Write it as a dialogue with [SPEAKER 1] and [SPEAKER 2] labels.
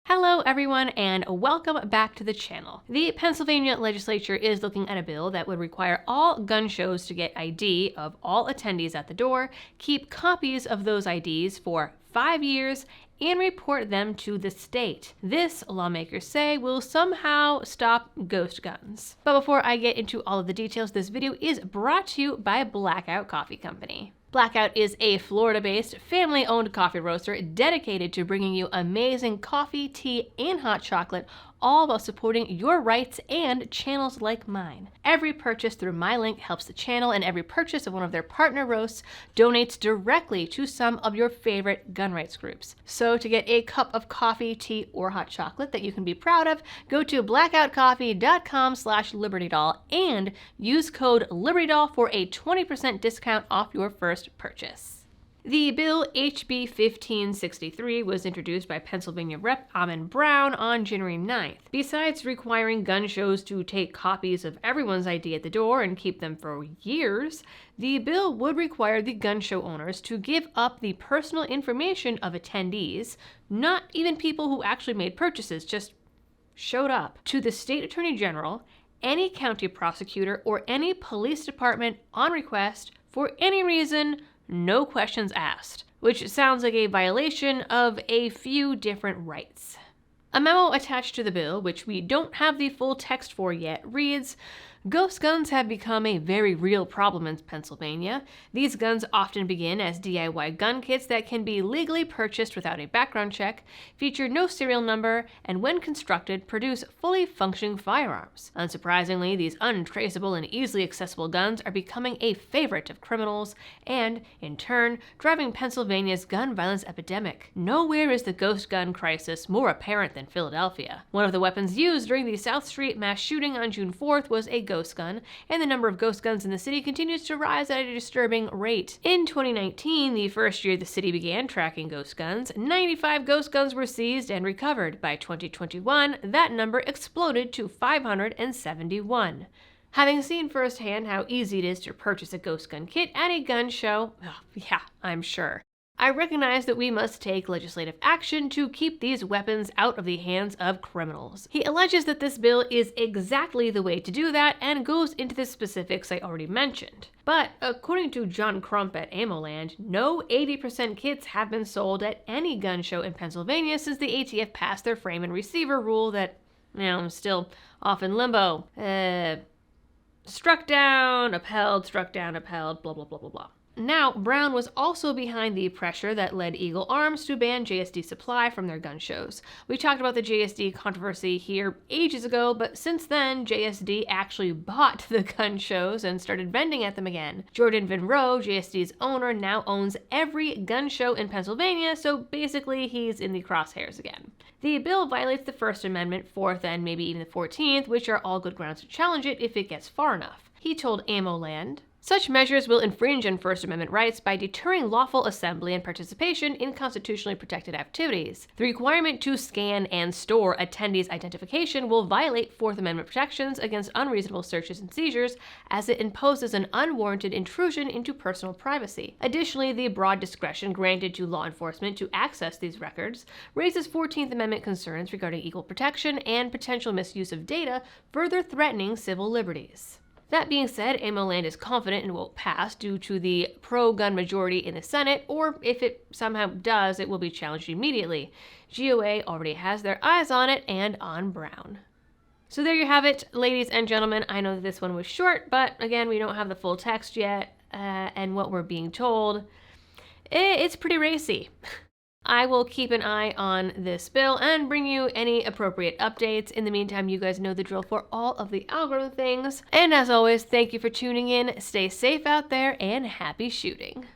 [SPEAKER 1] Hello everyone and welcome back to the channel. The Pennsylvania legislature is looking at a bill that would require all gun shows to get ID of all attendees at the door, keep copies of those IDs for 5 years, and report them to the state. This, lawmakers say, will somehow stop ghost guns. But before I get into all of the details, this video is brought to you by Blackout Coffee Company. Blackout is a Florida-based, family-owned coffee roaster dedicated to bringing you amazing coffee, tea, and hot chocolate, all while supporting your rights and channels like mine. Every purchase through my link helps the channel, and every purchase of one of their partner roasts donates directly to some of your favorite gun rights groups. So to get a cup of coffee, tea, or hot chocolate that you can be proud of, go to blackoutcoffee.com/libertydoll and use code libertydoll for a 20% discount off your first purchase. The bill HB 1563 was introduced by Pennsylvania Rep. Ammon Brown on January 9th. Besides requiring gun shows to take copies of everyone's ID at the door and keep them for years, the bill would require the gun show owners to give up the personal information of attendees, not even people who actually made purchases, just showed up, to the state attorney general, any county prosecutor, or any police department on request for any reason, no questions asked, which sounds like a violation of a few different rights. A memo attached to the bill, which we don't have the full text for yet, reads, "Ghost guns have become a very real problem in Pennsylvania. These guns often begin as DIY gun kits that can be legally purchased without a background check, feature no serial number, and when constructed, produce fully functioning firearms. Unsurprisingly, these untraceable and easily accessible guns are becoming a favorite of criminals and, in turn, driving Pennsylvania's gun violence epidemic. Nowhere is the ghost gun crisis more apparent than Philadelphia. One of the weapons used during the South Street mass shooting on June 4th was a ghost gun, and the number of ghost guns in the city continues to rise at a disturbing rate. In 2019, the first year the city began tracking ghost guns, 95 ghost guns were seized and recovered. By 2021, that number exploded to 571. Having seen firsthand how easy it is to purchase a ghost gun kit at a gun show, yeah, I'm sure, I recognize that we must take legislative action to keep these weapons out of the hands of criminals." He alleges that this bill is exactly the way to do that and goes into the specifics I already mentioned. But according to John Crump at AmmoLand, no 80% kits have been sold at any gun show in Pennsylvania since the ATF passed their frame and receiver rule that, still off in limbo. Struck down, upheld, blah, blah, blah, blah, blah. Now, Brown was also behind the pressure that led Eagle Arms to ban JSD supply from their gun shows. We talked about the JSD controversy here ages ago, but since then, JSD actually bought the gun shows and started vending at them again. Jordan Vinrow, JSD's owner, now owns every gun show in Pennsylvania, so basically he's in the crosshairs again. The bill violates the First Amendment, 4th, and maybe even the 14th, which are all good grounds to challenge it if it gets far enough. He told AmmoLand, "Such measures will infringe on First Amendment rights by deterring lawful assembly and participation in constitutionally protected activities. The requirement to scan and store attendees' identification will violate Fourth Amendment protections against unreasonable searches and seizures, as it imposes an unwarranted intrusion into personal privacy. Additionally, the broad discretion granted to law enforcement to access these records raises 14th Amendment concerns regarding equal protection and potential misuse of data, further threatening civil liberties." That being said, AmmoLand is confident it won't pass due to the pro-gun majority in the Senate, or if it somehow does, it will be challenged immediately. GOA already has their eyes on it and on Brown. So there you have it, ladies and gentlemen. I know that this one was short, but again, we don't have the full text yet, and what we're being told, it's pretty racy. I will keep an eye on this bill and bring you any appropriate updates. In the meantime, you guys know the drill for all of the algorithm things. And as always, thank you for tuning in. Stay safe out there and happy shooting.